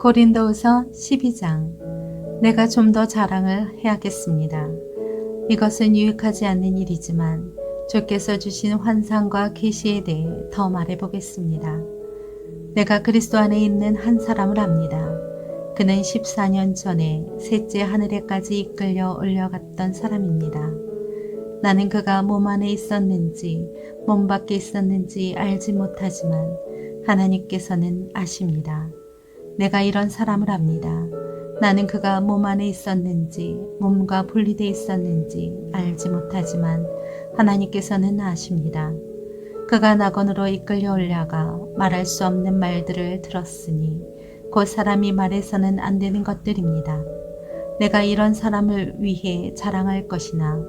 고린도후서 12장. 내가 좀 더 자랑을 해야겠습니다. 이것은 유익하지 않는 일이지만 주께서 주신 환상과 계시에 대해 더 말해보겠습니다. 내가 그리스도 안에 있는 한 사람을 압니다. 그는 14년 전에 셋째 하늘에까지 이끌려 올려갔던 사람입니다. 나는 그가 몸 안에 있었는지 몸 밖에 있었는지 알지 못하지만 하나님께서는 아십니다. 내가 이런 사람을 압니다. 나는 그가 몸 안에 있었는지 몸과 분리되어 있었는지 알지 못하지만 하나님께서는 아십니다. 그가 낙원으로 이끌려 올라가 말할 수 없는 말들을 들었으니 그 사람이 말해서는 안 되는 것들입니다. 내가 이런 사람을 위해 자랑할 것이나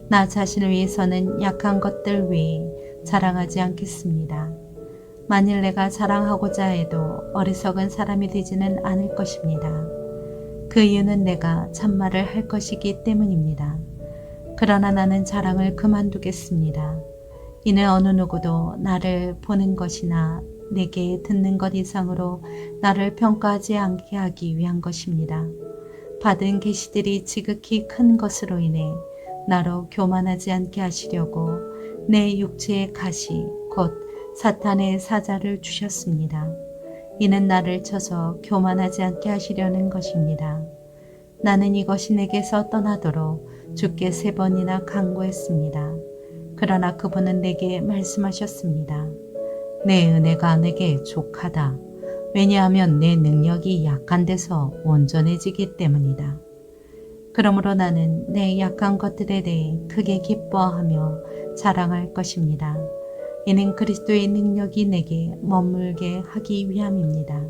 나 자신을 위해서는 약한 것들 외에 자랑하지 않겠습니다. 만일 내가 자랑하고자 해도 어리석은 사람이 되지는 않을 것입니다. 그 이유는 내가 참말을 할 것이기 때문입니다. 그러나 나는 자랑을 그만두겠습니다. 이는 어느 누구도 나를 보는 것이나 내게 듣는 것 이상으로 나를 평가하지 않게 하기 위한 것입니다. 받은 계시들이 지극히 큰 것으로 인해 나로 교만하지 않게 하시려고 내 육체의 가시 곧 사탄의 사자를 주셨습니다. 이는 나를 쳐서 교만하지 않게 하시려는 것입니다. 나는 이것이 내게서 떠나도록 주께 3번이나 간구했습니다. 그러나 그분은 내게 말씀하셨습니다. 내 은혜가 내게 족하다. 왜냐하면 내 능력이 약한 데서 온전해지기 때문이다. 그러므로 나는 내 약한 것들에 대해 크게 기뻐하며 자랑할 것입니다. 이는 그리스도의 능력이 내게 머물게 하기 위함입니다.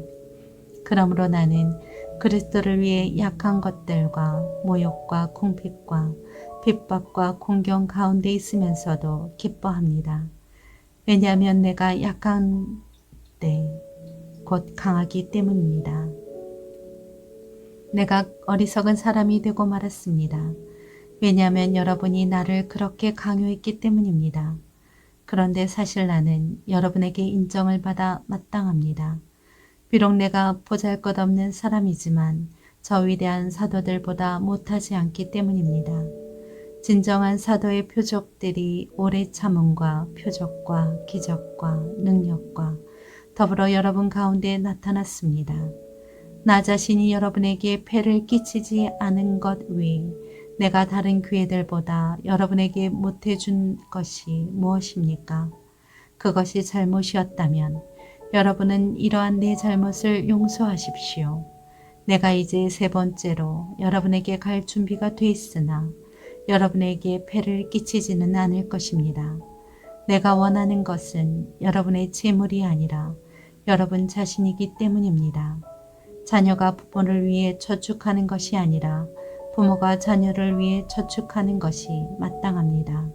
그러므로 나는 그리스도를 위해 약한 것들과 모욕과 궁핍과 핍박과 공경 가운데 있으면서도 기뻐합니다. 왜냐하면 내가 약한 때 곧 강하기 때문입니다. 내가 어리석은 사람이 되고 말았습니다. 왜냐하면 여러분이 나를 그렇게 강요했기 때문입니다. 그런데 사실 나는 여러분에게 인정을 받아 마땅합니다. 비록 내가 보잘것없는 사람이지만 저 위대한 사도들보다 못하지 않기 때문입니다. 진정한 사도의 표적들이 오래 참음과 표적과 기적과 능력과 더불어 여러분 가운데 나타났습니다. 나 자신이 여러분에게 폐를 끼치지 않은 것 외에 내가 다른 교회들보다 여러분에게 못해준 것이 무엇입니까? 그것이 잘못이었다면 여러분은 이러한 내 잘못을 용서하십시오. 내가 이제 3번째로 여러분에게 갈 준비가 돼 있으나 여러분에게 폐를 끼치지는 않을 것입니다. 내가 원하는 것은 여러분의 재물이 아니라 여러분 자신이기 때문입니다. 자녀가 부모를 위해 저축하는 것이 아니라 부모가 자녀를 위해 저축하는 것이 마땅합니다.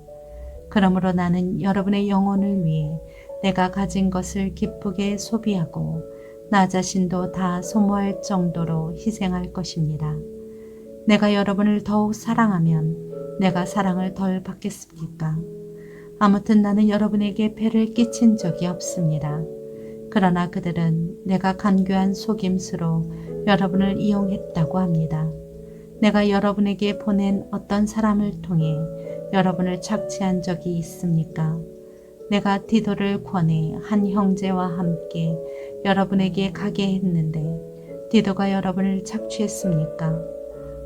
그러므로 나는 여러분의 영혼을 위해 내가 가진 것을 기쁘게 소비하고 나 자신도 다 소모할 정도로 희생할 것입니다. 내가 여러분을 더욱 사랑하면 내가 사랑을 덜 받겠습니까? 아무튼 나는 여러분에게 폐를 끼친 적이 없습니다. 그러나 그들은 내가 간교한 속임수로 여러분을 이용했다고 합니다. 내가 여러분에게 보낸 어떤 사람을 통해 여러분을 착취한 적이 있습니까? 내가 디도를 권해 한 형제와 함께 여러분에게 가게 했는데 디도가 여러분을 착취했습니까?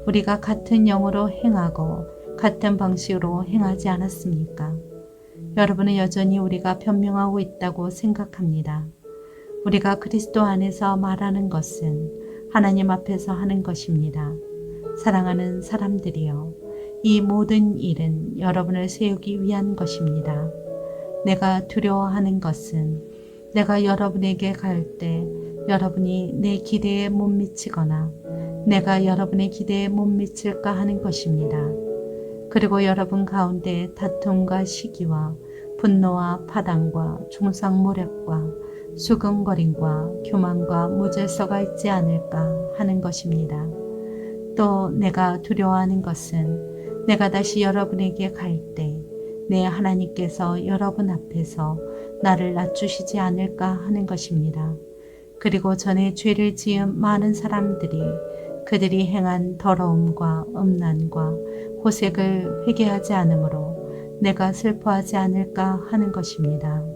우리가 같은 영으로 행하고 같은 방식으로 행하지 않았습니까? 여러분은 여전히 우리가 변명하고 있다고 생각합니다. 우리가 그리스도 안에서 말하는 것은 하나님 앞에서 하는 것입니다. 사랑하는 사람들이여, 이 모든 일은 여러분을 세우기 위한 것입니다. 내가 두려워하는 것은 내가 여러분에게 갈 때 여러분이 내 기대에 못 미치거나 내가 여러분의 기대에 못 미칠까 하는 것입니다. 그리고 여러분 가운데 다툼과 시기와 분노와 파당과 중상모략과 수근거림과 교만과 무질서가 있지 않을까 하는 것입니다. 또 내가 두려워하는 것은 내가 다시 여러분에게 갈 때 내 하나님께서 여러분 앞에서 나를 낮추시지 않을까 하는 것입니다. 그리고 전에 죄를 지은 많은 사람들이 그들이 행한 더러움과 음란과 호색을 회개하지 않으므로 내가 슬퍼하지 않을까 하는 것입니다.